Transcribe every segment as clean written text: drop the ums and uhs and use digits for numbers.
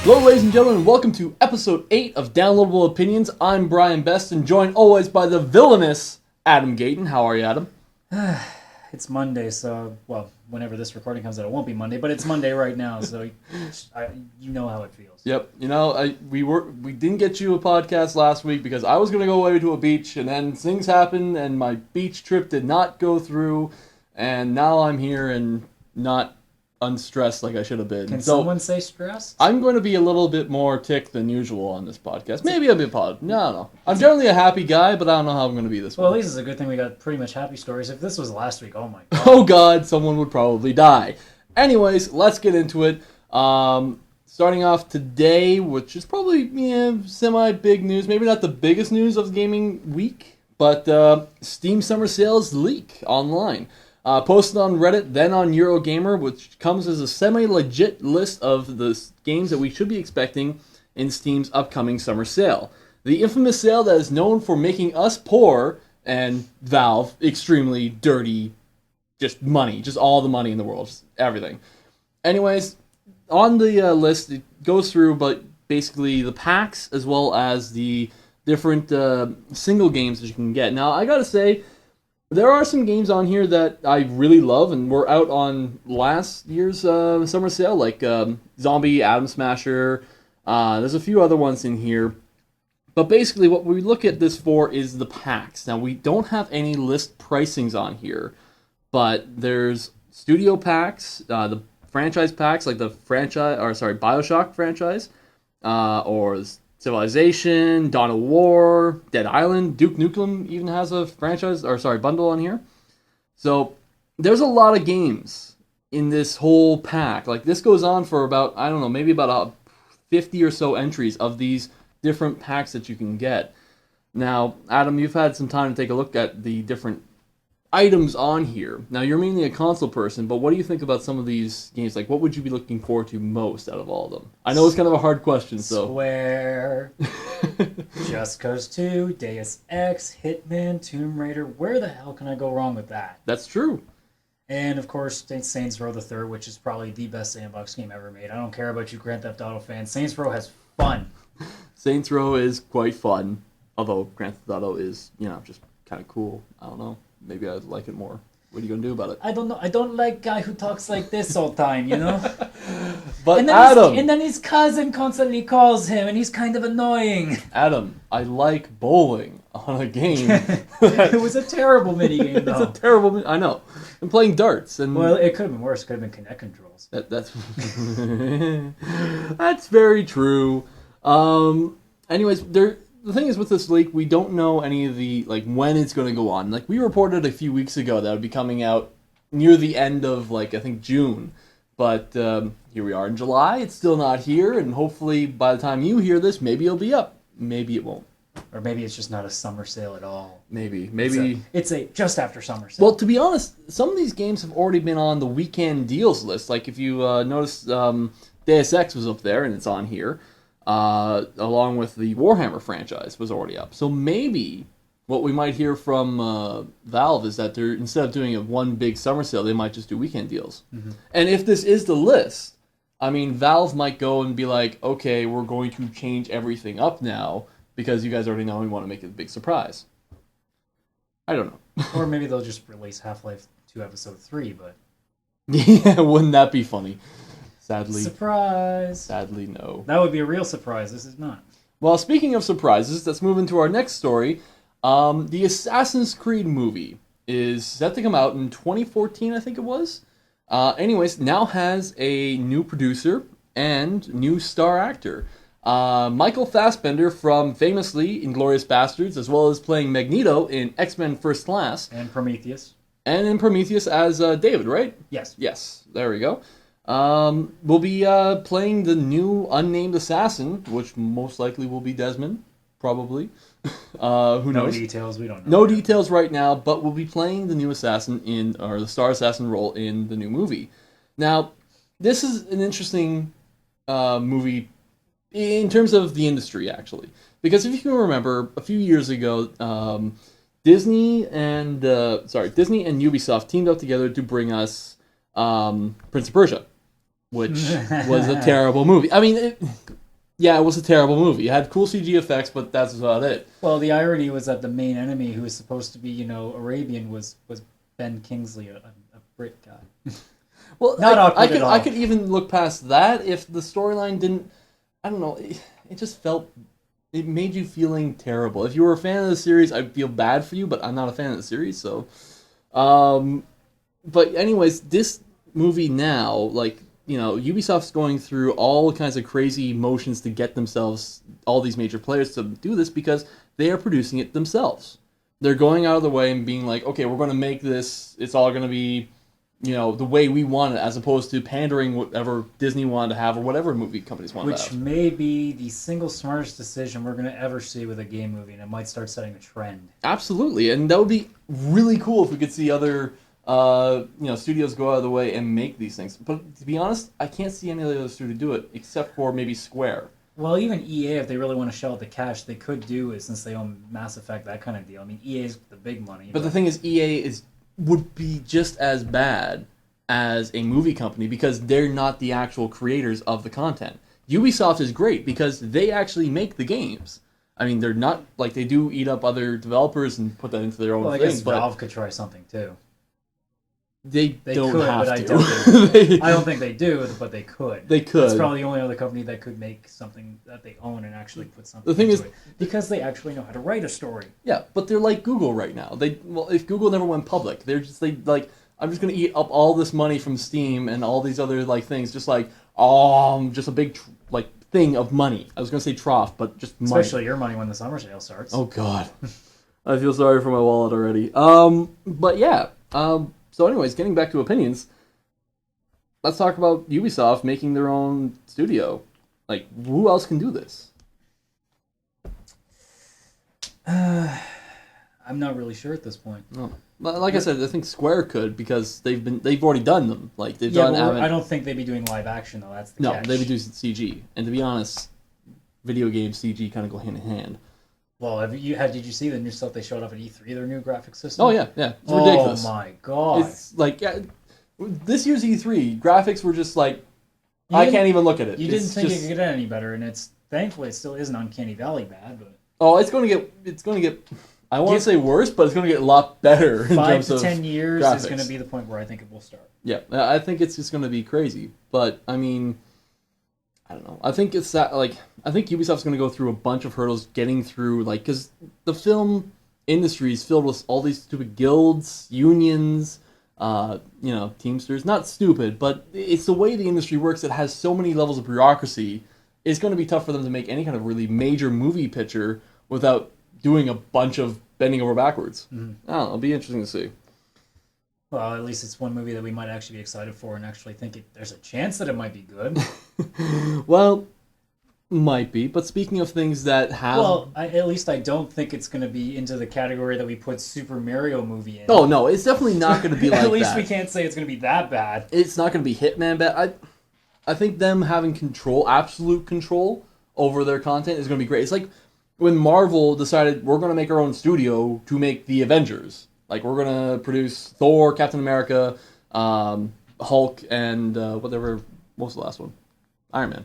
Hello ladies and gentlemen, welcome to episode 8 of Downloadable Opinions. I'm Brian Best and joined always by the villainous Adam Gayton. How are you, Adam? It's Monday, so, well, whenever this recording comes out, it won't be Monday, but it's Monday right now, so you know how it feels. Yep, you know, we didn't get you a podcast last week because I was going to go away to a beach, and then things happened, and my beach trip did not go through, and now I'm here and not unstressed like I should have been. Can someone say stressed? I'm going to be a little bit more ticked than usual on this podcast. Maybe a bit No. I'm generally a happy guy, but I don't know how I'm going to be this Well, one. at least it's a good thing we got pretty much happy stories. If this was last week, oh my god. Oh god, someone would probably die. Anyways, let's get into it. Starting off today, which is probably semi-big news. Maybe not the biggest news of the gaming week, but Steam Summer Sales leak online. Posted on Reddit, then on Eurogamer, which comes as a semi-legit list of the games that we should be expecting in Steam's upcoming summer sale. The infamous sale that is known for making us poor, and Valve extremely dirty, just money, just all the money in the world, just everything. Anyways, on the list, it goes through, but basically the packs as well as the different single games that you can get. Now, I gotta say, there are some games on here that I really love and were out on last year's summer sale, like Zombie, Atom Smasher. There's a few other ones in here. But basically what we look at this for is the packs. Now, we don't have any list pricings on here, but there's studio packs, the franchise packs, like the BioShock franchise, or Civilization, Dawn of War, Dead Island, Duke Nukem even has a bundle on here. So there's a lot of games in this whole pack. Like this goes on for about, I don't know, maybe about 50 or so entries of these different packs that you can get. Now, Adam, you've had some time to take a look at the different items on here. Now, you're mainly a console person, but what do you think about some of these games? Like, what would you be looking forward to most out of all of them? I know it's kind of a hard question, so... Swear. Just Cause 2, Deus Ex, Hitman, Tomb Raider. Where the hell can I go wrong with that? That's true. And, of course, Saints Row the Third, which is probably the best sandbox game ever made. I don't care about you Grand Theft Auto fans. Saints Row has fun. Saints Row is quite fun, although Grand Theft Auto is, just kind of cool. I don't know. Maybe I'd like it more. What are you going to do about it? I don't know. I don't like guy who talks like this all the time, But and then Adam... And then his cousin constantly calls him, and he's kind of annoying. Adam, I like bowling on a game. It was a terrible minigame, though. It's a terrible... I know. I'm playing darts. And well, it could have been worse. It could have been Kinect controls. That's... That's very true. Anyways, the thing is with this leak, we don't know any of the, when it's going to go on. Like, we reported a few weeks ago that it would be coming out near the end of, I think June. But here we are in July. It's still not here, and hopefully by the time you hear this, maybe it'll be up. Maybe it won't. Or maybe it's just not a summer sale at all. Maybe. It's a just after summer sale. Well, to be honest, some of these games have already been on the weekend deals list. Like, if you notice, Deus Ex was up there, and it's on here. Along with the Warhammer franchise was already up. So maybe what we might hear from Valve is that they're, instead of doing one big summer sale, they might just do weekend deals. Mm-hmm. And if this is the list, I mean, Valve might go and be like, okay, we're going to change everything up now because you guys already know we want to make it a big surprise. I don't know. Or maybe they'll just release Half-Life 2 Episode 3, but... Yeah, wouldn't that be funny? Sadly. Surprise! Sadly, no. That would be a real surprise. This is not. Well, speaking of surprises, let's move into our next story. The Assassin's Creed movie is set to come out in 2014, I think it was. Anyways, now has a new producer and new star actor. Michael Fassbender from famously Inglourious Basterds, as well as playing Magneto in X-Men First Class. And Prometheus. And in Prometheus as David, right? Yes. Yes, there we go. Will be playing the new unnamed assassin, which most likely will be Desmond, probably. Who knows? No details, we don't know. No details right now, but will be playing the new assassin or the star assassin role in the new movie. Now, this is an interesting movie in terms of the industry, actually. Because if you can remember, a few years ago, Disney and Ubisoft teamed up together to bring us Prince of Persia. which was a terrible movie. I mean, it was a terrible movie. It had cool CG effects, but that's about it. Well, the irony was that the main enemy, who was supposed to be, Arabian, was Ben Kingsley, a Brit guy. Well, Not awkward at all. I could even look past that if the storyline didn't. I don't know. It just felt. It made you feeling terrible. If you were a fan of the series, I'd feel bad for you, but I'm not a fan of the series, so. But anyways, this movie now, Ubisoft's going through all kinds of crazy motions to get themselves, all these major players to do this because they are producing it themselves. They're going out of the way and being like, okay, we're going to make this, it's all going to be, the way we want it, as opposed to pandering whatever Disney wanted to have or whatever movie companies want to have. Which may be the single smartest decision we're going to ever see with a game movie, and it might start setting a trend. Absolutely, and that would be really cool if we could see other studios go out of the way and make these things. But to be honest, I can't see any other studio do it, except for maybe Square. Well, even EA, if they really want to shell out the cash, they could do it since they own Mass Effect, that kind of deal. I mean, EA is the big money. But the thing is, EA would be just as bad as a movie company because they're not the actual creators of the content. Ubisoft is great because they actually make the games. I mean, they're not, they do eat up other developers and put that into their own thing. I guess Valve could try something too. They don't could, have but to. I don't think they do, but they could. They could. It's probably the only other company that could make something that they own and actually put something the thing into is, it. Because they actually know how to write a story. Yeah, but they're like Google right now. If Google never went public, I'm just going to eat up all this money from Steam and all these other things, just just a big thing of money. I was going to say trough, but just money. Especially your money when the summer sale starts. Oh God, I feel sorry for my wallet already. But yeah. So anyways, getting back to opinions, let's talk about Ubisoft making their own studio. Who else can do this? I'm not really sure at this point. No. Like I said, I think Square could because they've already done them. They've done. I don't think they'd be doing live action though. That's the catch. No, they'd be doing CG. And to be honest, video game CG kind of go hand in hand. Well, did you see the new stuff they showed off at E3? Their new graphics system. Oh yeah. It's ridiculous. Oh my god! It's this year's E3 graphics were just I can't even look at it. You didn't think it could get any better, and thankfully it still isn't Uncanny Valley bad, but it's going to get. I want to say worse, but it's going to get a lot better. 5 to 10 years graphics. Is going to be the point where I think it will start. Yeah, I think it's just going to be crazy. But I mean, I don't know. I think it's that I think Ubisoft's going to go through a bunch of hurdles getting through because the film industry is filled with all these stupid guilds, unions, Teamsters. Not stupid, but it's the way the industry works. It has so many levels of bureaucracy. It's going to be tough for them to make any kind of really major movie picture without doing a bunch of bending over backwards. Mm-hmm. I don't know. It'll be interesting to see. Well, at least it's one movie that we might actually be excited for and actually think there's a chance that it might be good. Well, might be. But speaking of things that have... Well, at least I don't think it's going to be into the category that we put Super Mario movie in. Oh, no. It's definitely not going to be like that. At least we can't say it's going to be that bad. It's not going to be Hitman bad. I think them having absolute control over their content is going to be great. It's like when Marvel decided we're going to make our own studio to make the Avengers. We're going to produce Thor, Captain America, Hulk, and whatever. What was the last one? Iron Man.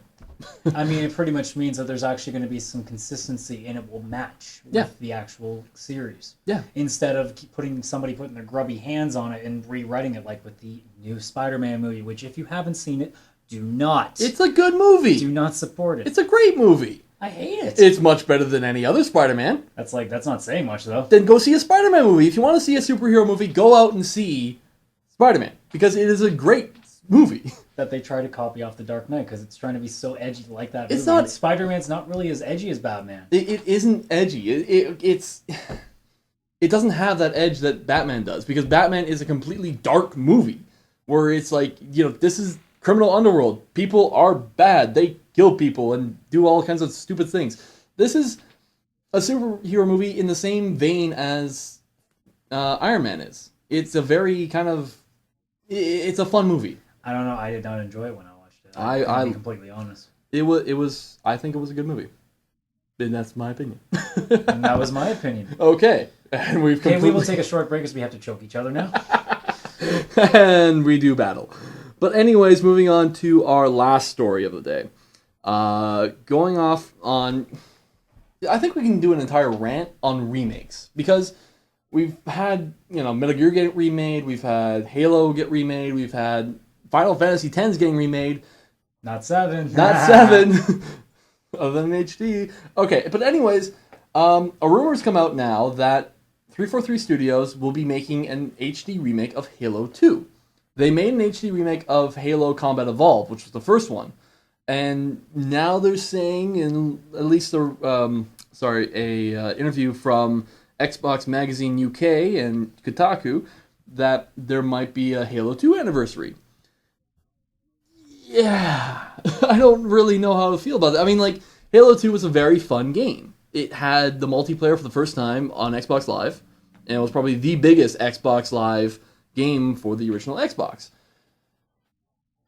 I mean, it pretty much means that there's actually going to be some consistency and it will match with the actual series. Yeah. Instead of putting their grubby hands on it and rewriting it like with the new Spider-Man movie, which if you haven't seen it, do not. It's a good movie. Do not support it. It's a great movie. I hate it. It's much better than any other Spider-Man. That's not saying much, though. Then go see a Spider-Man movie. If you want to see a superhero movie, go out and see Spider-Man. Because it is a great movie. That they try to copy off The Dark Knight because it's trying to be so edgy like that It's movie. not... And Spider-Man's not really as edgy as Batman. It isn't edgy. It doesn't have that edge that Batman does. Because Batman is a completely dark movie. Where it's this is criminal underworld. People are bad. They kill people and do all kinds of stupid things. This is a superhero movie in the same vein as Iron Man is. It's a very it's a fun movie. I don't know. I did not enjoy it when I watched it. I'll be completely honest. It was. I think it was a good movie. And that's my opinion. And that was my opinion. Okay. And we will take a short break because we have to choke each other now. And we do battle. But anyways, moving on to our last story of the day. Going off on... I think we can do an entire rant on remakes. Because we've had, Metal Gear get remade, we've had Halo get remade, we've had Final Fantasy X getting remade. Not 7. Not 7. Other than HD. Okay, but anyways, a rumor's come out now that 343 Studios will be making an HD remake of Halo 2. They made an HD remake of Halo Combat Evolved, which was the first one. And now they're saying, in at least a interview from Xbox Magazine UK and Kotaku, that there might be a Halo 2 anniversary. Yeah, I don't really know how to feel about it. I mean, like, Halo 2 was a very fun game. It had the multiplayer for the first time on Xbox Live, and it was probably the biggest Xbox Live game for the original Xbox.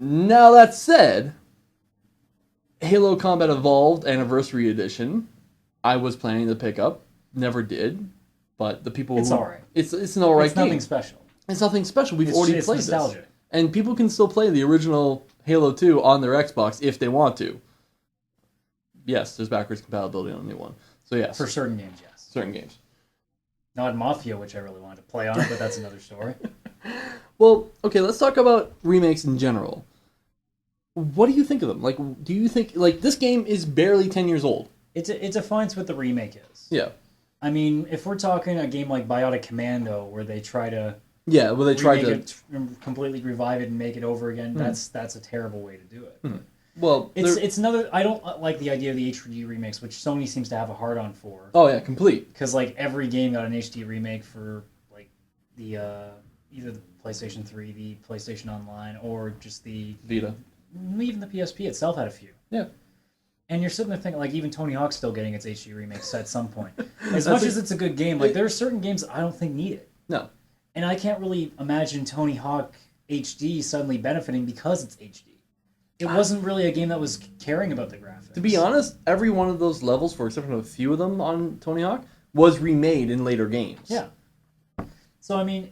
Now, that said, Halo Combat Evolved Anniversary Edition, I was planning to pick up, never did, but the people... It's alright. It's an alright game. It's nothing special. It's nothing special. We've already played nostalgic. this. And people can still play the original Halo 2 on their Xbox if they want to. Yes, there's backwards compatibility on the new one. So yes. For certain games, yes. Certain games. Not Mafia, which I really wanted to play on, but that's another story. Well, okay, let's talk about remakes in general. What do you think of them? Like, do you think... Like, this game is barely 10 years old. It defines what the remake is. Yeah. I mean, if we're talking a game like Biotic Commando, where they try to... Yeah, well, they tried to completely revive it and make it over again. That's a terrible way to do it. Well, it's another. I don't like the idea of the HD remakes, which Sony seems to have a hard on for. Oh yeah, complete. Because like every game got an HD remake for like the either the PlayStation 3, the PlayStation Online, or just the Vita. Even the PSP itself had a few. Yeah. And you're sitting there thinking, like, even Tony Hawk's still getting its HD remakes at some point. As much as it's a good game, like there are certain games I don't think need it. No. And I can't really imagine Tony Hawk HD suddenly benefiting because it's HD. It wasn't really a game that was caring about the graphics. To be honest, every one of those levels, for exception of a few of them on Tony Hawk, was remade in later games. Yeah. So, I mean,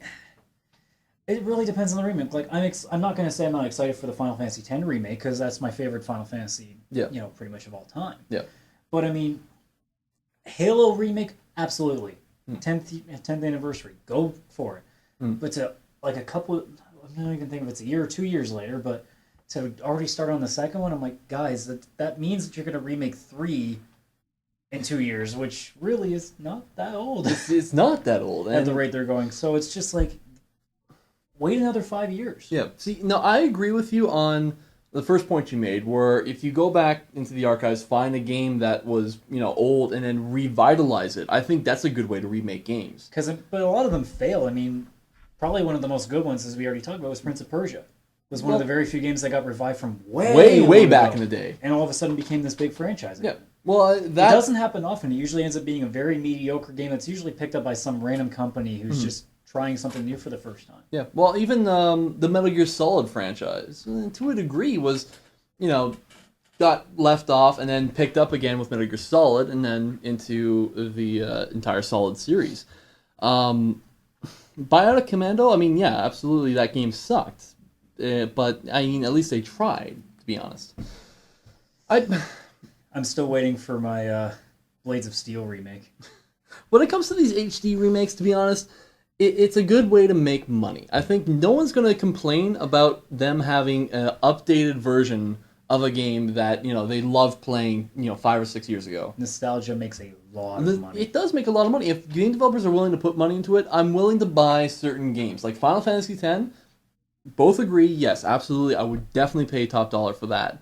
it really depends on the remake. Like, I'm not going to say I'm not excited for the Final Fantasy X remake, because that's my favorite Final Fantasy, pretty much of all time. Yeah. But, I mean, Halo remake, absolutely. 10th anniversary, go for it. But to like a couple, I'm not even thinking if it's a year or 2 years later, but to already start on the second one, I'm like, guys, that means that you're going to remake 3 in 2 years, which really is not that old. It's not that old. At the rate they're going. So it's just like, wait another 5 years. Yeah. See, no, I agree with you on the first point you made, where if you go back into the archives, find a game that was, old, and then revitalize it, I think that's a good way to remake games. But a lot of them fail. I mean, probably one of the most good ones, as we already talked about, was Prince of Persia. It was one of the very few games that got revived from way back in the day. And all of a sudden became this big franchise again. Yeah. Well, it doesn't happen often. It usually ends up being a very mediocre game that's usually picked up by some random company who's just trying something new for the first time. Yeah. Well, even the Metal Gear Solid franchise, to a degree, was, got left off and then picked up again with Metal Gear Solid and then into the entire Solid series. Biotic Commando, I mean, yeah, absolutely, that game sucked. But, I mean, at least they tried, to be honest. I'm still waiting for my Blades of Steel remake. When it comes to these HD remakes, to be honest, it's a good way to make money. I think no one's going to complain about them having an updated version of a game that, they loved playing, 5 or 6 years ago. Nostalgia makes a lot of money. It does make a lot of money. If game developers are willing to put money into it, I'm willing to buy certain games. Like Final Fantasy X, both agree, yes, absolutely, I would definitely pay top dollar for that.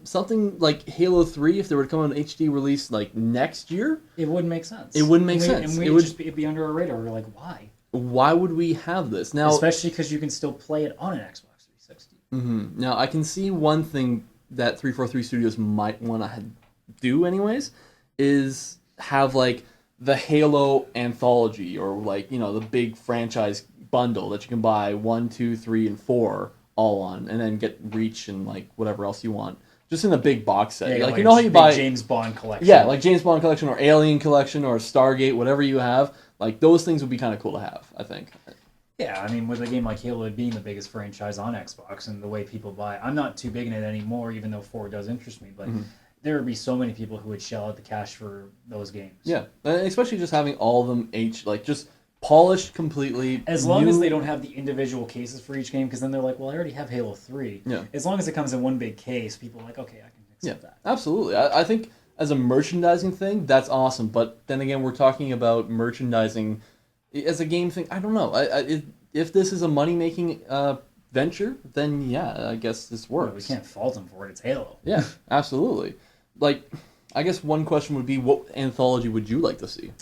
Something like Halo 3, if there were to come out an HD release like next year, it wouldn't make sense. It wouldn't make sense. And it would just be under our radar. We're like, why? Why would we have this now? Especially because you can still play it on an Xbox 360. Mm-hmm. Now I can see one thing that 343 Studios might want to do, anyways, is have like the Halo anthology or like the big franchise bundle that you can buy 1, 2, 3, and 4 all on, and then get Reach and like whatever else you want, just in a big box set. Yeah, like how you buy James Bond collection. Yeah, like James Bond collection or Alien collection or Stargate, whatever you have. Like those things would be kind of cool to have, I think. Yeah, I mean, with a game like Halo being the biggest franchise on Xbox and the way people buy it, I'm not too big in it anymore, even though 4 does interest me, but there would be so many people who would shell out the cash for those games. Yeah, and especially just having all of them just polished completely. As long as they don't have the individual cases for each game, because then they're like, well, I already have Halo 3. Yeah. As long as it comes in one big case, people are like, okay, I can accept that. Absolutely. I think as a merchandising thing, that's awesome. But then again, we're talking about merchandising as a game thing. I don't know. If this is a money-making venture, then yeah, I guess this works. Well, we can't fault them for it. It's Halo. Yeah, absolutely. Like, I guess one question would be, what anthology would you like to see?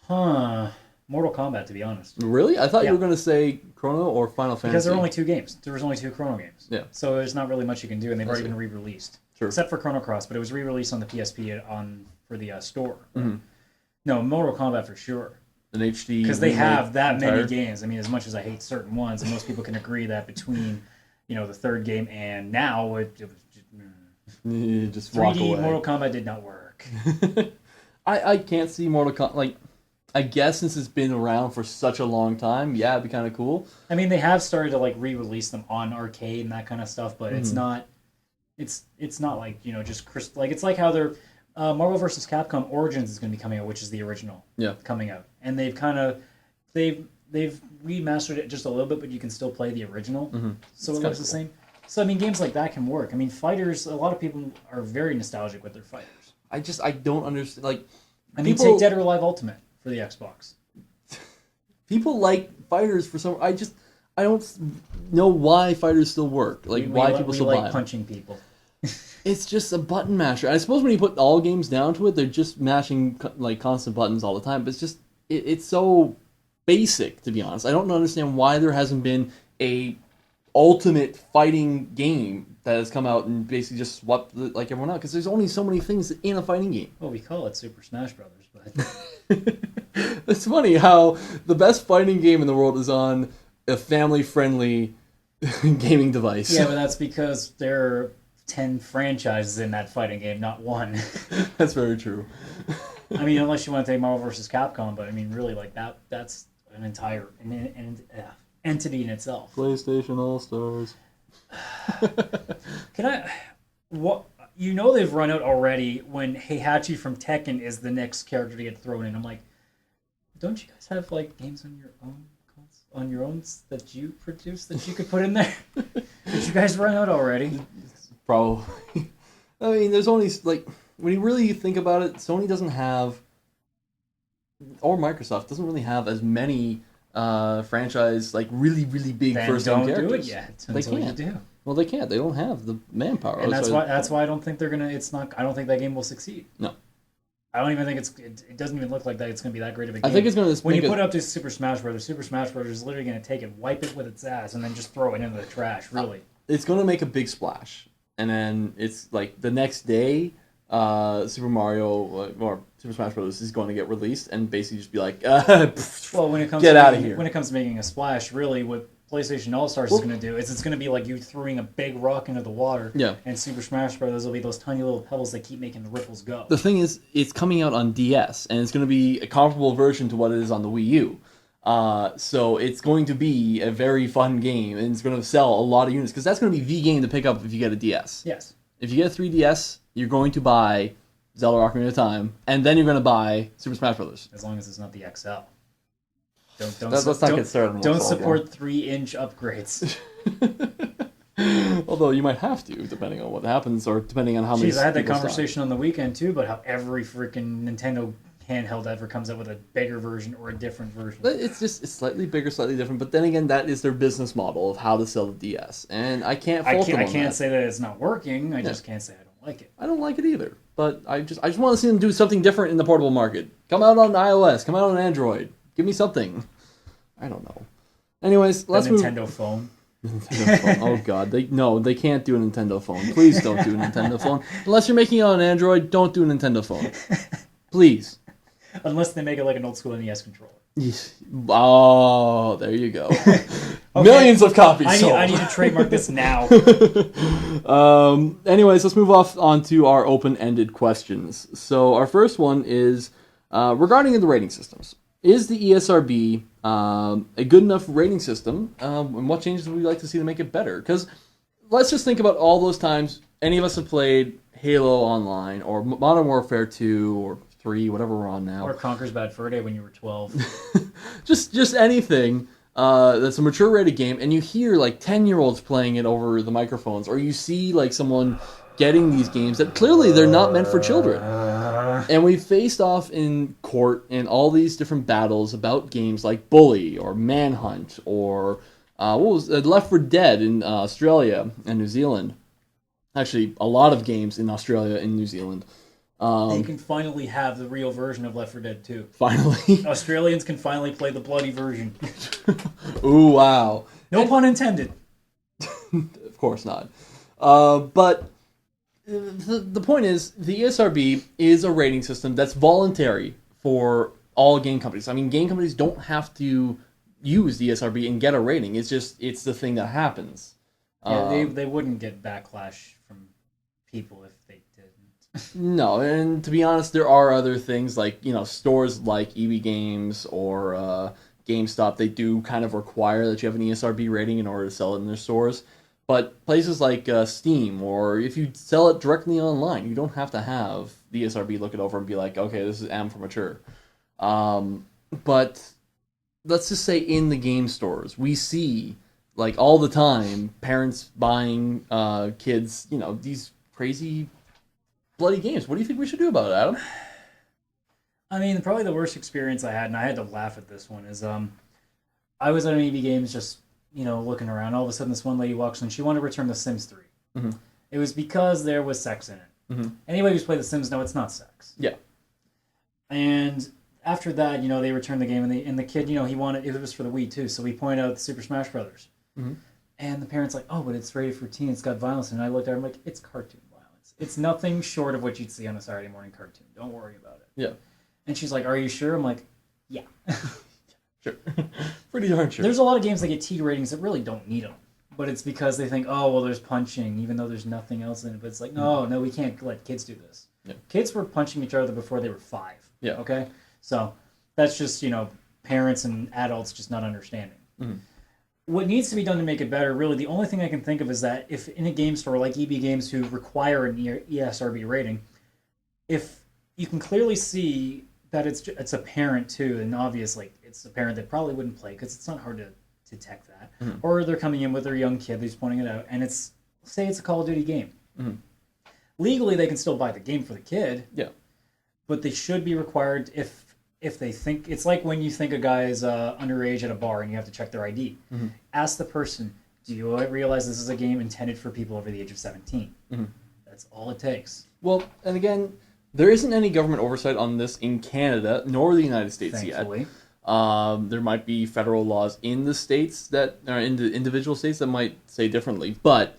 Mortal Kombat, to be honest. Really? I thought you were going to say Chrono or Final Fantasy. Because there are only 2 games. There was only 2 Chrono games. Yeah. So there's not really much you can do, and they've already been re-released. Sure. Except for Chrono Cross, but it was re-released on the PSP for the store. No, Mortal Kombat for sure. An HD. Because they have that many games. I mean, as much as I hate certain ones, and most people can agree that between, the 3rd game and now, it was just walk 3D away. Mortal Kombat did not work. I can't see Mortal Kombat, like, I guess since it's been around for such a long time, yeah, it'd be kind of cool. I mean, they have started to, like, re-release them on arcade and that kind of stuff, but it's not, it's not like, just, like, it's like how they're, Marvel vs. Capcom Origins is going to be coming out, which is the original coming out. And they've kind of, they've remastered it just a little bit, but you can still play the original. So it looks the same. So, I mean, games like that can work. I mean, fighters, a lot of people are very nostalgic with their fighters. I don't understand, like... I mean, take Dead or Alive Ultimate for the Xbox. People like fighters for some... I don't know why fighters still work. Like, why people still buy them. We like punching people. It's just a button masher. I suppose when you put all games down to it, they're just mashing like constant buttons all the time. But it's just it's so basic, to be honest. I don't understand why there hasn't been a ultimate fighting game that has come out and basically just swept like everyone out. Because there's only so many things in a fighting game. Well, we call it Super Smash Brothers, but it's funny how the best fighting game in the world is on a family-friendly gaming device. Yeah, but that's because there are 10 franchises in that fighting game, not one. That's very true. I mean, unless you want to take Marvel vs. Capcom, but I mean, really, like that's an entire entity in itself. PlayStation All-Stars. They've run out already when Heihachi from Tekken is the next character to get thrown in. I'm like, don't you guys have like games on your own that you produce that you could put in there? Did you guys run out already? Probably. I mean, there's only, like, when you really think about it, Sony doesn't have, or Microsoft doesn't really have as many franchise, like, really, really big first-time characters. Don't do it yet. They can't. You do. Well, they can't. They don't have the manpower. And that's why I don't think they're gonna. I don't think that game will succeed. No. I don't even think it doesn't even look like that it's going to be that great of a game. I think it's going to... When you put it up to Super Smash Brothers is literally going to take it, wipe it with its ass, and then just throw it into the trash, really. It's going to make a big splash. And then it's like the next day, Super Mario or Super Smash Bros. Is going to get released and basically just be like, well, when it comes get out of here. When it comes to making a splash, really, what PlayStation All-Stars is going to do is it's going to be like you throwing a big rock into the water. Yeah. And Super Smash Bros. Will be those tiny little pebbles that keep making the ripples go. The thing is, it's coming out on DS, and it's going to be a comparable version to what it is on the Wii U. So it's going to be a very fun game, and it's going to sell a lot of units, because that's going to be the game to pick up if you get a DS. Yes. If you get a 3DS, you're going to buy Zelda Ocarina of Time, and then you're going to buy Super Smash Bros. As long as it's not the XL. Let's not get started. Don't support 3-inch upgrades. Although you might have to, depending on what happens, or depending on how many. I had that conversation on the weekend too about how every freaking Nintendo handheld ever comes out with a bigger version or a different version. It's slightly bigger, slightly different. But then again, that is their business model of how to sell the DS, and I can't fault them on that. I can't say that it's not working. I just can't say I don't like it. I don't like it either. But I just want to see them do something different in the portable market. Come out on iOS. Come out on Android. Give me something. I don't know. Anyways, let's move. Nintendo phone. Nintendo phone. Oh god, they can't do a Nintendo phone. Please don't do a Nintendo phone. Unless you're making it on Android, don't do a Nintendo phone. Please. Unless they make it like an old school NES controller. Oh, there you go. Okay. Millions of copies sold. I need to trademark this now. Anyways, let's move on to our open-ended questions. So our first one is regarding the rating systems. Is the ESRB a good enough rating system? And what changes would we like to see to make it better? Because let's just think about all those times any of us have played Halo Online or Modern Warfare 2 or 3, whatever we're on now. Or Conker's Bad Fur Day when you were 12. just anything that's a mature rated game, and you hear like 10-year-olds playing it over the microphones, or you see like someone getting these games that clearly they're not meant for children. And we faced off in court in all these different battles about games like Bully or Manhunt or Left 4 Dead in Australia and New Zealand. Actually, a lot of games in Australia and New Zealand. They can finally have the real version of Left 4 Dead 2. Finally. Australians can finally play the bloody version. Ooh, wow. No pun intended. Of course not. But the point is, the ESRB is a rating system that's voluntary for all game companies. I mean, game companies don't have to use the ESRB and get a rating. It's the thing that happens. Yeah, they wouldn't get backlash from people if they didn't. No, and to be honest, there are other things like, stores like EB Games or GameStop. They do kind of require that you have an ESRB rating in order to sell it in their stores. But places like Steam, or if you sell it directly online, you don't have to have the ESRB look it over and be like, okay, this is M for mature. But let's just say in the game stores, we see, like all the time, parents buying kids, these crazy bloody games. What do you think we should do about it, Adam? I mean, probably the worst experience I had, and I had to laugh at this one, is I was at an EB Games just looking around. All of a sudden, this one lady walks in. She wanted to return The Sims 3. Mm-hmm. It was because there was sex in it. Mm-hmm. Anybody who's played The Sims know it's not sex. Yeah. And after that, they returned the game, and the kid, he wanted, it was for the Wii too, so we pointed out the Super Smash Brothers. Mm-hmm. And the parent's like, oh, but it's rated for teen, it's got violence. And I looked at her, I'm like, it's cartoon violence. It's nothing short of what you'd see on a Saturday morning cartoon. Don't worry about it. Yeah. And she's like, are you sure? I'm like, yeah. Sure. Pretty darn sure. There's a lot of games that get T ratings that really don't need them. But it's because they think, oh, well, there's punching, even though there's nothing else in it. But it's like, no, we can't let kids do this. Yeah. Kids were punching each other before they were 5. Yeah. Okay? So that's just, parents and adults just not understanding. Mm-hmm. What needs to be done to make it better, really, the only thing I can think of is that if in a game store like EB Games who require an ESRB rating, if you can clearly see that it's a parent too, and obviously it's a parent that probably wouldn't play because it's not hard to detect that. Mm-hmm. Or they're coming in with their young kid, they're just pointing it out, and say it's a Call of Duty game. Mm-hmm. Legally, they can still buy the game for the kid. Yeah. But they should be required if they think, it's like when you think a guy is underage at a bar and you have to check their ID. Mm-hmm. Ask the person, do you realize this is a game intended for people over the age of 17? Mm-hmm. That's all it takes. Well, and again, there isn't any government oversight on this in Canada nor the United States Thankfully. yet. There might be federal laws in the states that are in the individual states that might say differently, but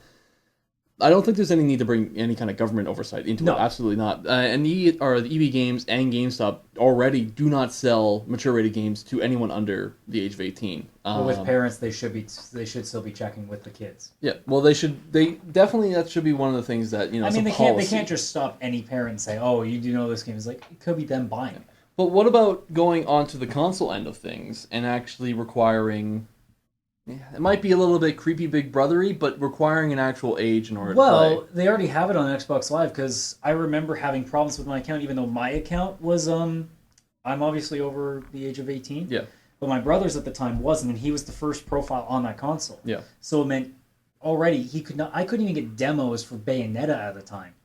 I don't think there's any need to bring any kind of government oversight into it. Absolutely not. And the EB Games and GameStop already do not sell mature-rated games to anyone under the age of 18. But with parents, they should still be checking with the kids. Yeah, well, they definitely, that should be one of the things that, I mean, they can't just stop any parent and say, oh, you do know this game. It's like, it could be them buying it. But what about going onto the console end of things and actually requiring... It might be a little bit creepy Big Brothery, but requiring an actual age in order to play. Well, they already have it on Xbox Live, because I remember having problems with my account, even though my account was, I'm obviously over the age of 18. Yeah. But my brother's at the time wasn't, and he was the first profile on that console. Yeah. So it meant already I couldn't even get demos for Bayonetta at the time.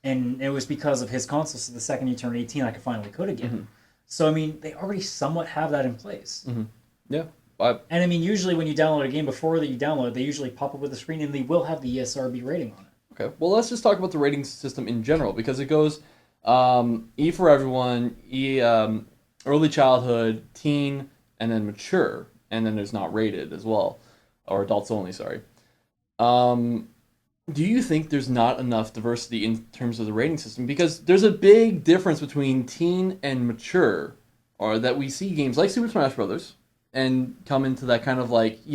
And it was because of his console, so the second he turned 18, I could again. Mm-hmm. So, I mean, they already somewhat have that in place. Mm-hmm. Yeah. And I mean, usually when you download a game, before that you download it, they usually pop up with a screen and they will have the ESRB rating on it. Okay, well, let's just talk about the rating system in general, because it goes E for everyone, early childhood, teen, and then mature, and then there's not rated as well, or adults only, sorry. Do you think there's not enough diversity in terms of the rating system? Because there's a big difference between teen and mature, or that we see games like Super Smash Brothers, and come into that kind of like,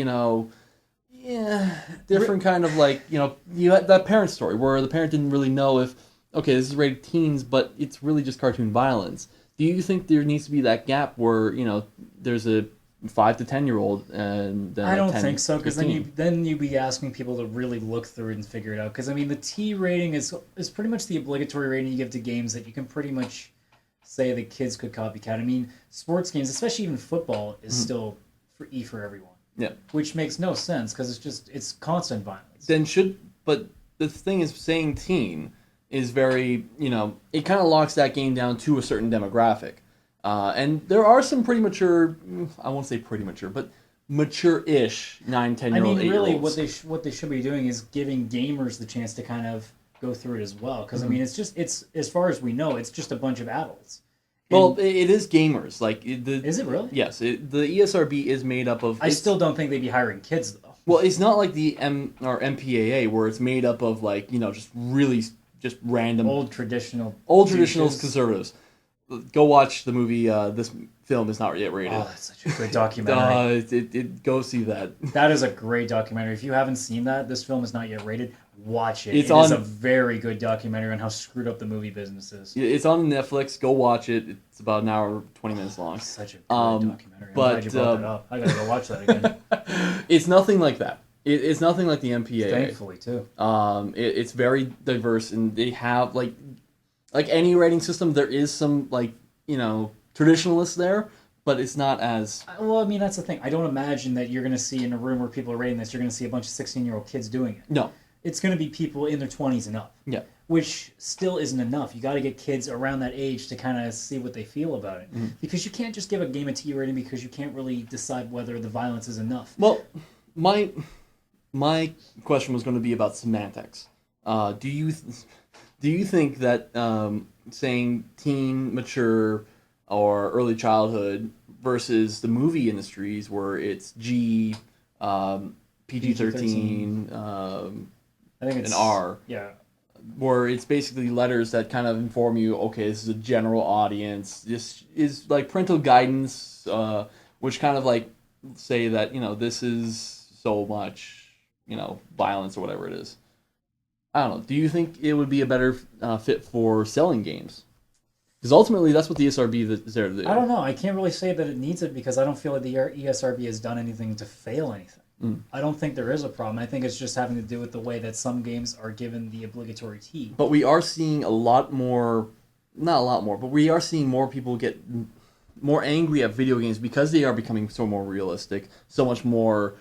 different kind of like, you had that parent story where the parent didn't really know if, okay, this is rated teens, but it's really just cartoon violence. Do you think there needs to be that gap where there's a 5 to 10-year-old and then I don't 10, think so, because 15? then you'd be asking people to really look through it and figure it out. Because I mean, the T rating is pretty much the obligatory rating you give to games that you can pretty much say the kids could copycat. I mean, sports games, especially even football, is still for E for everyone. Yeah. Which makes no sense because it's constant violence. But the thing is, saying teen is very, it kind of locks that game down to a certain demographic. And there are some pretty mature, I won't say pretty mature, but mature-ish 9, 10-year-old, 8-year-olds. Really, what they should be doing is giving gamers the chance to kind of go through it as well. Because I mean, it's as far as we know, it's just a bunch of adults. Well, it is gamers. Is it really? Yes, the ESRB is made up of. I still don't think they'd be hiring kids though. Well, it's not like the MPAA where it's made up of just really just random old traditional conservatives. Go watch the movie. This film is not yet rated. Oh, that's such a good documentary. Go see that. That is a great documentary. If you haven't seen that, this film is not yet rated. Watch it. It is a very good documentary on how screwed up the movie business is. It's on Netflix. Go watch it. It's about an hour, 20 minutes long. Such a good documentary. I'm glad you brought that up. I gotta go watch that again. It's nothing like that. It's nothing like the MPAA. Thankfully, too. It's very diverse, and they have like any rating system. There is some traditionalists there, but it's not as. Well, I mean, that's the thing. I don't imagine that you're going to see in a room where people are rating this, you're going to see a bunch of 16-year-old kids doing it. No. It's going to be people in their 20s and up. Yeah. Which still isn't enough. You got to get kids around that age to kind of see what they feel about it. Mm-hmm. Because you can't just give a game a T rating because you can't really decide whether the violence is enough. Well, my question was going to be about semantics. Do you think that saying teen, mature, or early childhood versus the movie industries where it's G, PG-13, I think it's an R, yeah, where it's basically letters that kind of inform you, okay, this is a general audience. This is like parental guidance, which kind of like say that this is so much violence or whatever it is. I don't know. Do you think it would be a better fit for selling games? Because ultimately, that's what the ESRB is there to do. I don't know. I can't really say that it needs it because I don't feel like the ESRB has done anything to fail anything. I don't think there is a problem. I think it's just having to do with the way that some games are given the obligatory T. But we are seeing not a lot more, but we are seeing more people get more angry at video games because they are becoming so more realistic, so much more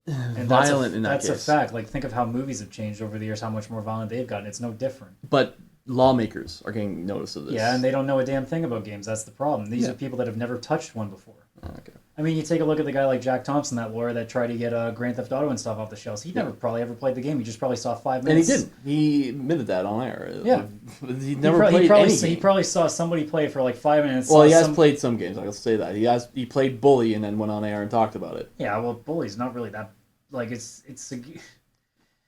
violent in that case. That's a fact. Like, think of how movies have changed over the years, how much more violent they've gotten. It's no different. But lawmakers are getting notice of this. Yeah, and they don't know a damn thing about games. That's the problem. These are people that have never touched one before. Okay. I mean, you take a look at the guy like Jack Thompson, that lawyer that tried to get Grand Theft Auto and stuff off the shelves. He never probably ever played the game. He just probably saw 5 minutes. And he didn't. He admitted that on air. Yeah. He never played any game. He probably saw somebody play it for like 5 minutes. Well, he has played some games. I'll say that. He played Bully and then went on air and talked about it. Yeah, well, Bully's not really that... Like, it's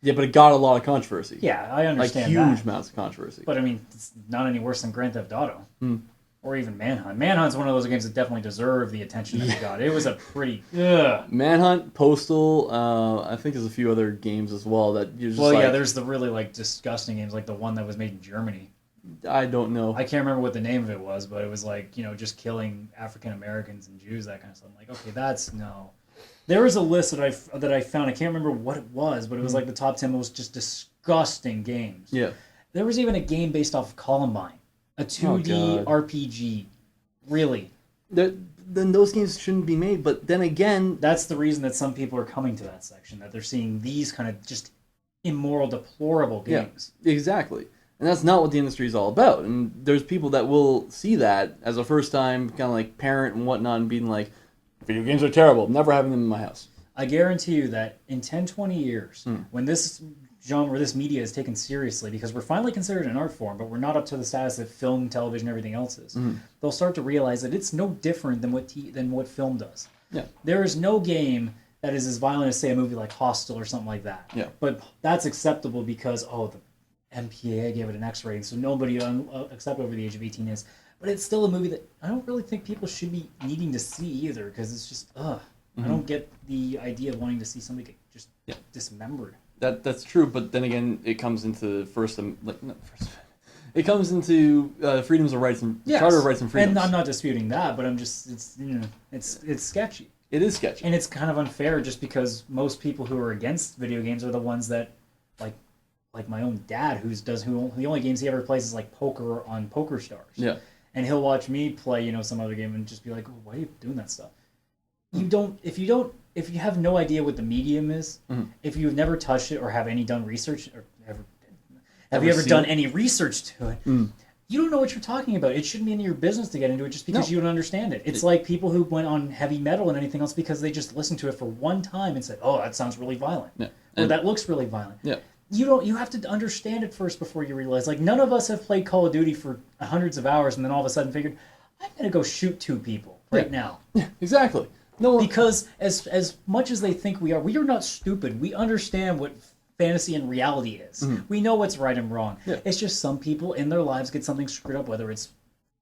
Yeah, but it got a lot of controversy. Yeah, I understand that. Like, huge amounts of controversy. But, I mean, it's not any worse than Grand Theft Auto. Or even Manhunt. Manhunt's one of those games that definitely deserve the attention that it got. It was a pretty... Manhunt, Postal, I think there's a few other games as well that you're just yeah, there's the really, disgusting games, like the one that was made in Germany. I don't know. I can't remember what the name of it was, but it was just killing African Americans and Jews, that kind of stuff. I'm like, okay, that's... No. There was a list that I found. I can't remember what it was, but it was like the top 10 most just disgusting games. Yeah. There was even a game based off of Columbine, a 2D RPG. Really. Then those games shouldn't be made. But then again, that's the reason that some people are coming to that section, that they're seeing these kind of just immoral, deplorable games. Yeah, exactly. And that's not what the industry is all about. And there's people that will see that as a first time kind of like parent and whatnot and being like, video games are terrible. I'm never having them in my house. I guarantee you that in 10, 20 years, when this genre, this media is taken seriously, because we're finally considered an art form, but we're not up to the status that film, television, everything else is, they'll start to realize that it's no different than what film does. Yeah. There is no game that is as violent as, say, a movie like Hostel or something like that. Yeah. But that's acceptable because, the MPAA gave it an X rating, so nobody except over the age of 18 is... But it's still a movie that I don't really think people should be needing to see either, because it's just, I don't get the idea of wanting to see somebody get just it comes into freedoms of rights and Yes. Charter of Rights and Freedoms. And I'm not disputing that, but I'm just it's sketchy. It is sketchy. And it's kind of unfair just because most people who are against video games are the ones that like my own dad the only games he ever plays is like poker on Poker Stars. Yeah. And he'll watch me play, some other game and just be like, oh, why are you doing that stuff? If you have no idea what the medium is, if you've never touched it or have any done research or have you ever done any research to it, you don't know what you're talking about. It shouldn't be in your business to get into it just because you don't understand it. It's like people who went on heavy metal and anything else because they just listened to it for one time and said, oh, that sounds really violent. Yeah. Or that looks really violent. Yeah. You have to understand it first before you realize. Like, none of us have played Call of Duty for hundreds of hours and then all of a sudden figured, I'm going to go shoot 2 people now. Yeah, exactly. No one... Because as much as they think we are not stupid. We understand what fantasy and reality is. We know what's right and wrong. Yeah. It's just some people in their lives get something screwed up, whether it's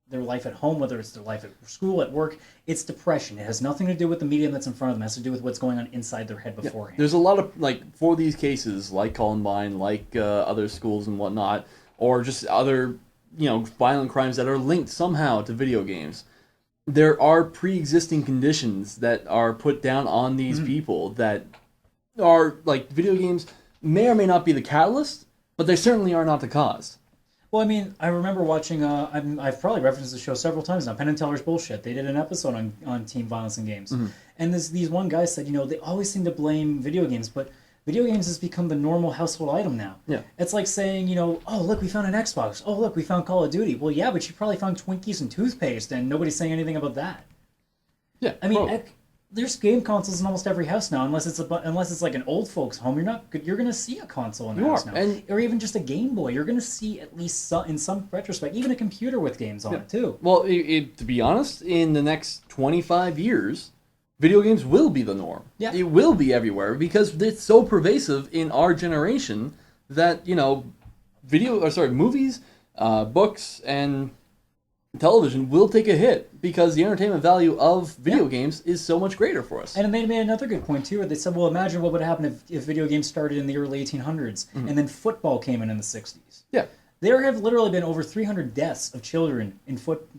their life at home, whether it's their life at school, at work. It's depression. It has nothing to do with the medium that's in front of them. It has to do with what's going on inside their head beforehand. There's a lot of, for these cases, like Columbine, like other schools and whatnot, or just other, violent crimes that are linked somehow to video games. There are pre-existing conditions that are put down on these people that are, video games may or may not be the catalyst, but they certainly are not the cause. Well, I mean, I remember watching, I've probably referenced the show several times now, Penn and Teller's Bullshit. They did an episode on teen violence in games. And these one guy said, they always seem to blame video games, but video games has become the normal household item now. Yeah. It's like saying, oh, look, we found an Xbox. Oh, look, we found Call of Duty. Well, yeah, but you probably found Twinkies and toothpaste, and nobody's saying anything about that. Yeah. I mean, there's game consoles in almost every house now, unless it's like an old folks' home. You're going to see a console in the house now, or even just a Game Boy. You're going to see at least in some retrospect, even a computer with games on it too. Well, to be honest, in the next 25 years, video games will be the norm. Yeah. It will be everywhere because it's so pervasive in our generation that movies, books, and television will take a hit because the entertainment value of video games is so much greater for us. And they made another good point too, where they said, well, imagine what would happen if video games started in the early 1800s and then football came in the 60s. Yeah. There have literally been over 300 deaths of children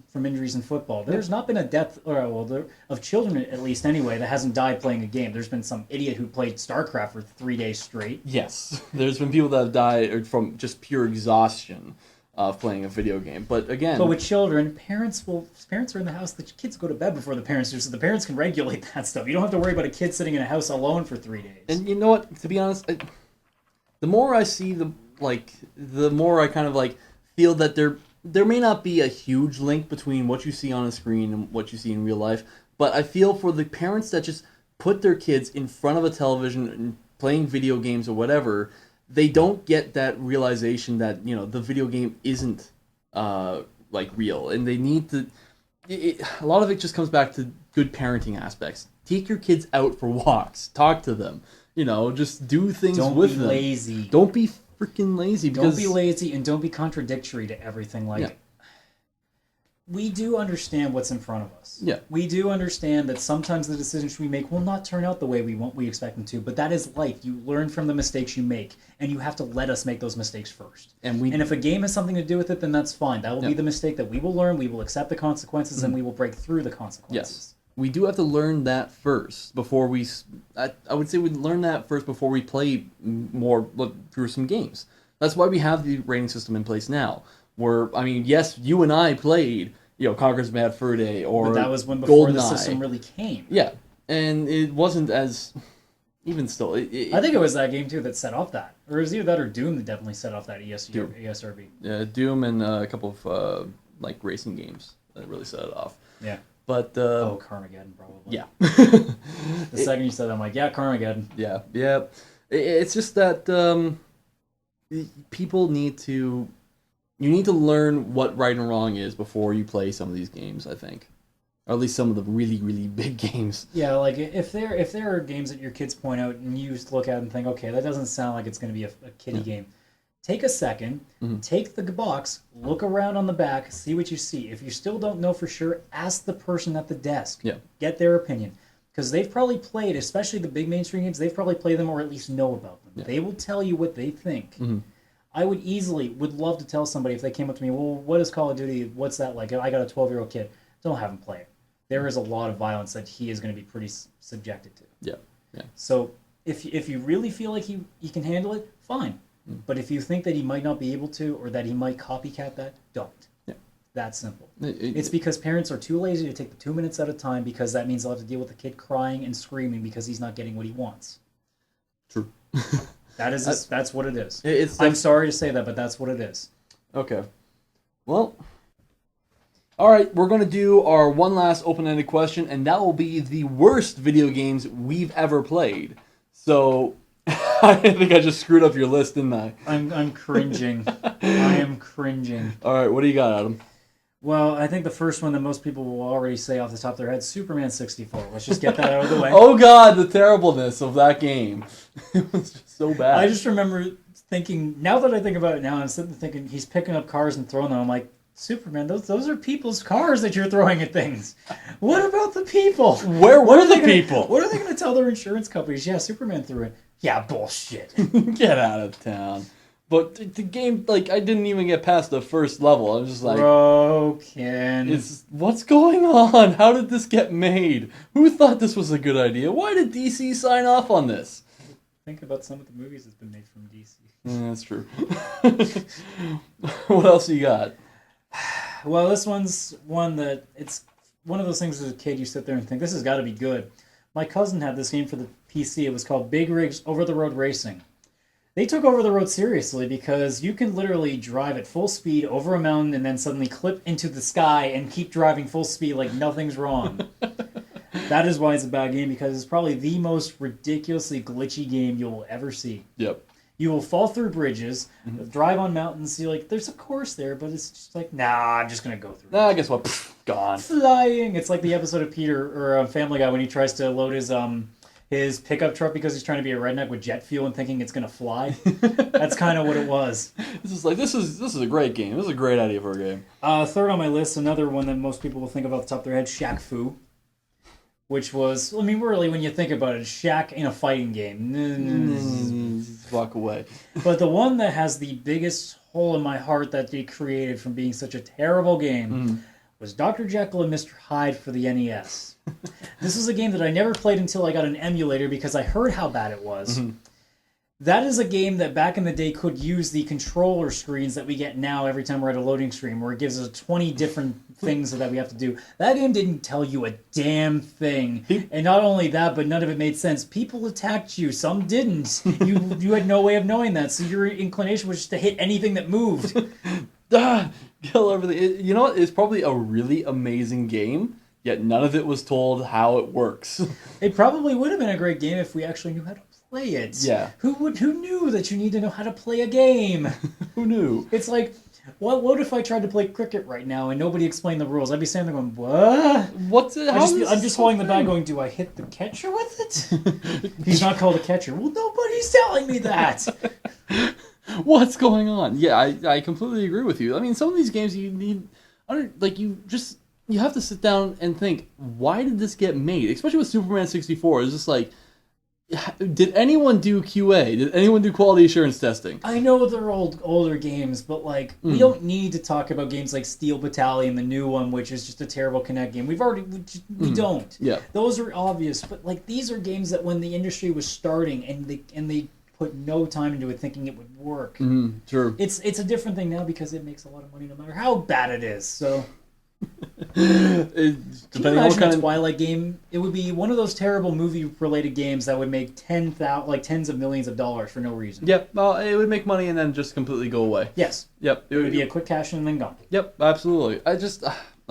from injuries in football. There's not been a death, of children at least anyway, that hasn't died playing a game. There's been some idiot who played StarCraft for 3 days straight. Yes. There's been people that have died from just pure exhaustion of playing a video game. But again... But with children, parents are in the house. The kids go to bed before the parents do, so the parents can regulate that stuff. You don't have to worry about a kid sitting in a house alone for 3 days. And you know what? To be honest, the more I see the more I kind of feel that there may not be a huge link between what you see on a screen and what you see in real life, but I feel for the parents that just put their kids in front of a television and playing video games or whatever, they don't get that realization that, the video game isn't real, and they need to... a lot of it just comes back to good parenting aspects. Take your kids out for walks. Talk to them. Just do things with them. Don't be lazy. Don't be freaking lazy. Don't be lazy, and don't be contradictory to everything. We do understand what's in front of us. Yeah. We do understand that sometimes the decisions we make will not turn out the way we expect them to, but that is life. You learn from the mistakes you make, and you have to let us make those mistakes first. And if a game has something to do with it, then that's fine. That will be the mistake that we will learn, we will accept the consequences, and we will break through the consequences. Yes. We do have to learn that first before we... I would say we learn that first before we play more through some games. That's why we have the rating system in place now. Where, yes, you and I played, Conker's Bad Fur Day or But that was before the GoldenEye. system really came. Yeah, and it wasn't as... Even still... I think it was that game, too, that set off that. Or it was either that or Doom that definitely set off that ESRB. Yeah, Doom and a couple of, racing games that really set it off. Yeah. But Carmageddon, probably. Yeah. The second you said that, I'm like, yeah, Carmageddon. Yeah. It's just that people need to... You need to learn what right and wrong is before you play some of these games, I think. Or at least some of the really, really big games. Yeah, if there are games that your kids point out and you just look at it and think, okay, that doesn't sound like it's going to be a kiddie game. Take a second, take the box, look around on the back, see what you see. If you still don't know for sure, ask the person at the desk. Yeah. Get their opinion. Because they've probably played, especially the big mainstream games, they've probably played them or at least know about them. Yeah. They will tell you what they think. I would love to tell somebody if they came up to me, well, what is Call of Duty? What's that like? I got a 12-year-old kid. Don't have him play it. There is a lot of violence that he is going to be pretty subjected to. Yeah. Yeah. So if you really feel like he can handle it, fine. But if you think that he might not be able to, or that he might copycat that, don't. Yeah. That simple. It's because parents are too lazy to take the 2 minutes at a time, because that means they'll have to deal with the kid crying and screaming because he's not getting what he wants. True. That's what it is. I'm sorry to say that, but that's what it is. Okay. Well, all right, we're going to do our one last open-ended question, and that will be the worst video games we've ever played. So, I think I just screwed up your list, didn't I? I'm cringing. I am cringing. All right, what do you got, Adam? Well, I think the first one that most people will already say off the top of their head, Superman 64. Let's just get that out of the way. Oh, God, the terribleness of that game. It was just so bad. I just remember thinking, now that I think about it now, I'm sitting there thinking, he's picking up cars and throwing them. I'm like, Superman, those are people's cars that you're throwing at things. What about the people? Where were the people? What are they going to tell their insurance companies? Yeah, Superman threw it. Yeah, bullshit. Get out of town. But the game, like, I didn't even get past the first level. I was just like... Broken. What's going on? How did this get made? Who thought this was a good idea? Why did DC sign off on this? Think about some of the movies that's been made from DC. That's true. What else you got? Well, this one's one that... It's one of those things as a kid you sit there and think, this has got to be good. My cousin had this game for the PC. It was called Big Rigs Over-the-Road Racing. They took over the road seriously because you can literally drive at full speed over a mountain and then suddenly clip into the sky and keep driving full speed like nothing's wrong. That is why it's a bad game, because it's probably the most ridiculously glitchy game you'll ever see. Yep. You will fall through bridges, drive on mountains, you're like, there's a course there, but it's just like, nah, I'm just going to go through it. Nah, guess what? Pfft, gone. Flying! It's like the episode of Peter, or Family Guy, when he tries to load his pickup truck because he's trying to be a redneck with jet fuel and thinking it's going to fly. That's kind of what it was. This is like, this is a great game. This is a great idea for a game. Third on my list, another one that most people will think of off the top of their head, Shaq Fu. Which was, I mean, really, when you think about it, Shaq in a fighting game. Walk away. But the one that has the biggest hole in my heart that they created from being such a terrible game was Dr. Jekyll and Mr. Hyde for the NES. This was a game that I never played until I got an emulator because I heard how bad it was. That is a game that back in the day could use the controller screens that we get now every time we're at a loading screen, where it gives us 20 different things that we have to do. That game didn't tell you a damn thing. And not only that, but none of it made sense. People attacked you. Some didn't. You had no way of knowing that, so your inclination was just to hit anything that moved. Kill everything. You know what? It's probably a really amazing game, yet none of it was told how it works. It probably would have been a great game if we actually knew how to play it. Yeah. Who knew that you need to know how to play a game? Who knew? It's like, what if I tried to play cricket right now and nobody explained the rules? I'd be standing there going, what? What's it? I'm just holding the bag going, do I hit the catcher with it? He's not called a catcher. Well, nobody's telling me that. What's going on? Yeah, I completely agree with you. I mean, some of these games you need, like, you have to sit down and think, why did this get made? Especially with Superman 64. It's just like, did anyone do QA? Did anyone do quality assurance testing? I know they're older games, but like we don't need to talk about games like Steel Battalion, the new one, which is just a terrible Kinect game. We don't. Yeah, those are obvious, but like these are games that when the industry was starting and they put no time into it thinking it would work. True. It's a different thing now because it makes a lot of money no matter how bad it is. So. Can you imagine a Twilight game? It would be one of those terrible movie-related games that would make tens of millions of dollars for no reason. Yep, well, it would make money and then just completely go away. Yes. Yep. It would be a quick cash in and then gone. Yep, absolutely.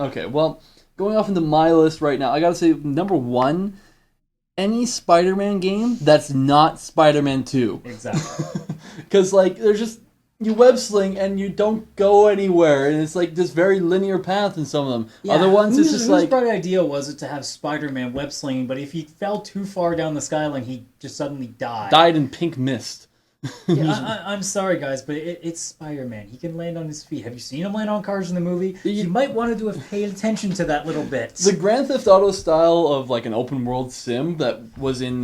Okay, well, going off into my list right now, I gotta say, number one, any Spider-Man game that's not Spider-Man 2. Exactly. Because, like, there's just... You web sling and you don't go anywhere, and it's like this very linear path in some of them. Yeah. Other ones, it's just like... Whose bright idea was it to have Spider-Man web slinging, but if he fell too far down the skyline, he just suddenly died. Died in pink mist. Yeah, I'm sorry, guys, but it's Spider-Man. He can land on his feet. Have you seen him land on cars in the movie? You might want to have paid attention to that little bit. The Grand Theft Auto style of like an open world sim that was in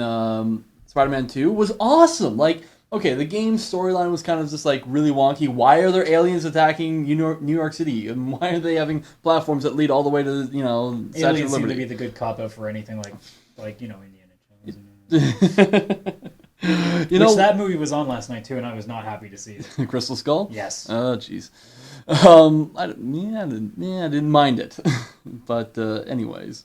Spider-Man 2 was awesome. Like, okay, the game's storyline was kind of just like really wonky. Why are there aliens attacking New York City? And why are they having platforms that lead all the way to, Statue of Aliens seem to Liberty? be the good cop out for anything like Indiana Jones. Which that movie was on last night too, and I was not happy to see it. Crystal Skull? Yes. Oh, jeez. I didn't mind it. But anyways,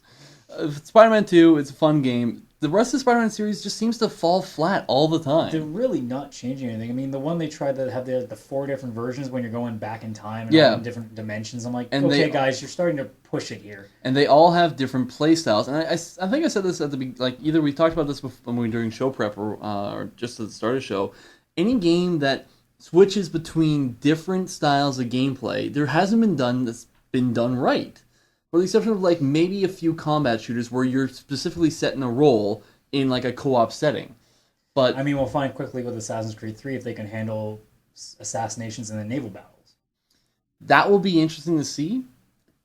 Spider-Man 2, it's a fun game. The rest of the Spider-Man series just seems to fall flat all the time. They're really not changing anything. I mean, the one they tried to have the 4 different versions when you're going back in time and all in different dimensions. I'm like, and okay, guys, you're starting to push it here. And they all have different play styles. And I think I said this at the beginning, like either we talked about this before, when we were doing show prep or just at the start of the show. Any game that switches between different styles of gameplay, there hasn't been done that's been done right. With the exception of like maybe a few combat shooters where you're specifically set in a role in like a co-op setting. But I mean, we'll find quickly with Assassin's Creed 3 if they can handle assassinations in the naval battles. That will be interesting to see.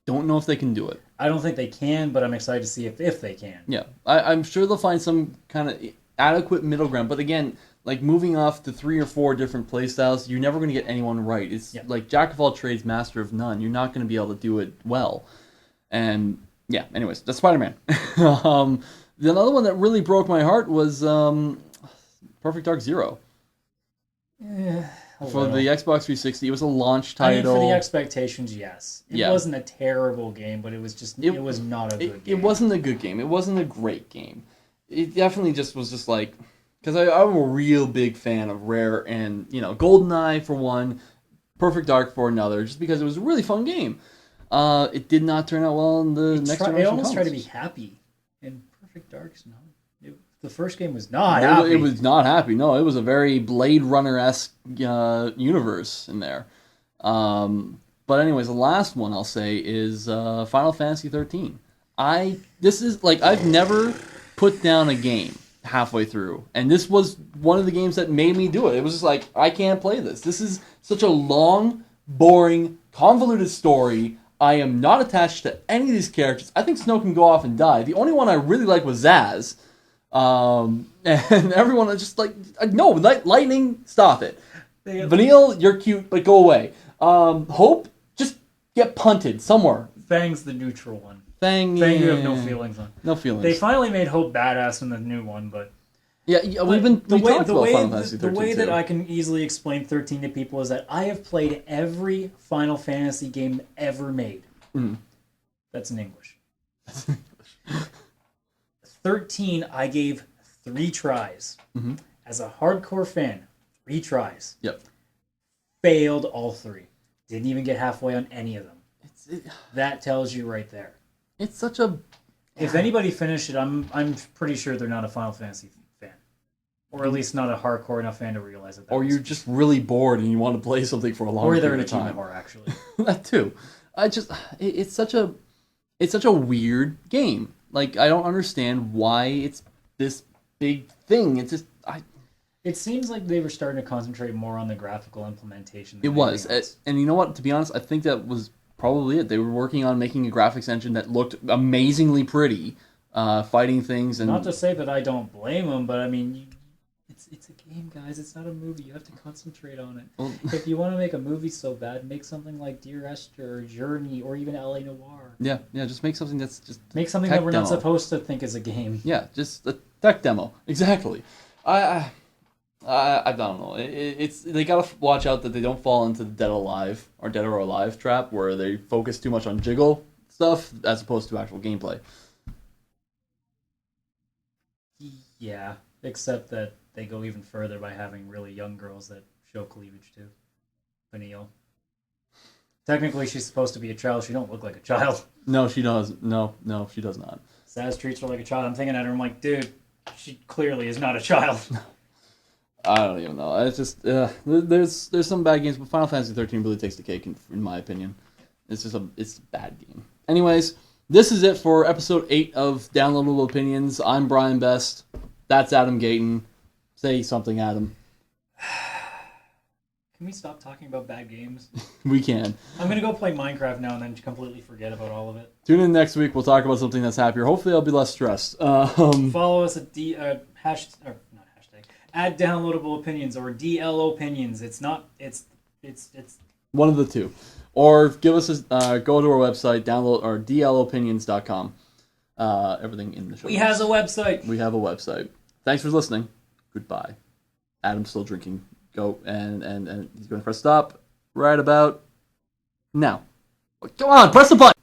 Don't know if they can do it. I don't think they can, but I'm excited to see if they can. Yeah, I'm sure they'll find some kind of adequate middle ground. But again, like moving off to 3 or 4 different playstyles, you're never going to get anyone right. It's like jack of all trades, master of none. You're not going to be able to do it well. And yeah, anyways, that's Spider-Man. The other one that really broke my heart was Perfect Dark Zero. Yeah, for the Xbox 360, it was a launch title. I mean, for the expectations, yes. It wasn't a terrible game, but it was just it was not a good game. It wasn't a good game. It wasn't a great game. It definitely just was just like, because I'm a real big fan of Rare and, GoldenEye for one, Perfect Dark for another, just because it was a really fun game. It did not turn out well in the next generation. It almost tried to be happy, and Perfect Dark's not. The first game was not happy. It was not happy. No, it was a very Blade Runner-esque universe in there. But anyways, the last one I'll say is Final Fantasy 13. I've never put down a game halfway through, and this was one of the games that made me do it. It was just like, I can't play this. This is such a long, boring, convoluted story. I am not attached to any of these characters. I think Snow can go off and die. The only one I really like was Zaz. And everyone is just like, no, Lightning, stop it. Vanille, you're cute, but go away. Hope, just get punted somewhere. Fang's the neutral one. Fang, you have no feelings on. No feelings. They finally made Hope badass in the new one, but... Yeah, we talked about Final Fantasy 13 The way that I can easily explain 13 to people is that I have played every Final Fantasy game ever made. Mm. That's in English. 13, I gave 3 tries. Mm-hmm. As a hardcore fan, 3 tries. Yep. Failed all 3. Didn't even get halfway on any of them. That tells you right there. It's such a... If anybody finished it, I'm pretty sure they're not a Final Fantasy fan. Or at least not a hardcore enough fan to realize that. Or you're just really bored and you want to play something for a long period of time. Or they're an achievement whore, actually. That too. It's such a weird game. Like, I don't understand why it's this big thing. It's just... It seems like they were starting to concentrate more on the graphical implementation. It was. And you know what? To be honest, I think that was probably it. They were working on making a graphics engine that looked amazingly pretty, fighting things. And not to say that I don't blame them, but I mean, it's a game, guys. It's not a movie. You have to concentrate on it. Well, if you want to make a movie so bad, make something like Dear Esther, or Journey, or even L.A. Noire. Yeah. Just make something that's just... Make something that we're not supposed to think is a game. Yeah, just a tech demo. Exactly. I don't know. They gotta watch out that they don't fall into the Dead or Alive trap where they focus too much on jiggle stuff as opposed to actual gameplay. Yeah, except that they go even further by having really young girls that show cleavage too. Vanille. Technically, she's supposed to be a child. She don't look like a child. No, she does. No, she does not. Saz treats her like a child. I'm thinking at her, I'm like, dude, she clearly is not a child. I don't even know. It's just there's some bad games, but Final Fantasy 13 really takes the cake in my opinion. It's a bad game. Anyways, this is it for episode 8 of Downloadable Opinions. I'm Brian Best. That's Adam Gayton. Say something, Adam. Can we stop talking about bad games? We can. I'm gonna go play Minecraft now and then completely forget about all of it. Tune in next week. We'll talk about something that's happier. Hopefully, I'll be less stressed. Follow us at Add downloadable opinions or DLOpinions. It's not. It's one of the two. Or give us go to our website, download our DLOpinions.com. Everything in the show. We have a website. We have a website. Thanks for listening. Goodbye. Adam's still drinking. Go and he's going to press stop right about now. Come on, press the button.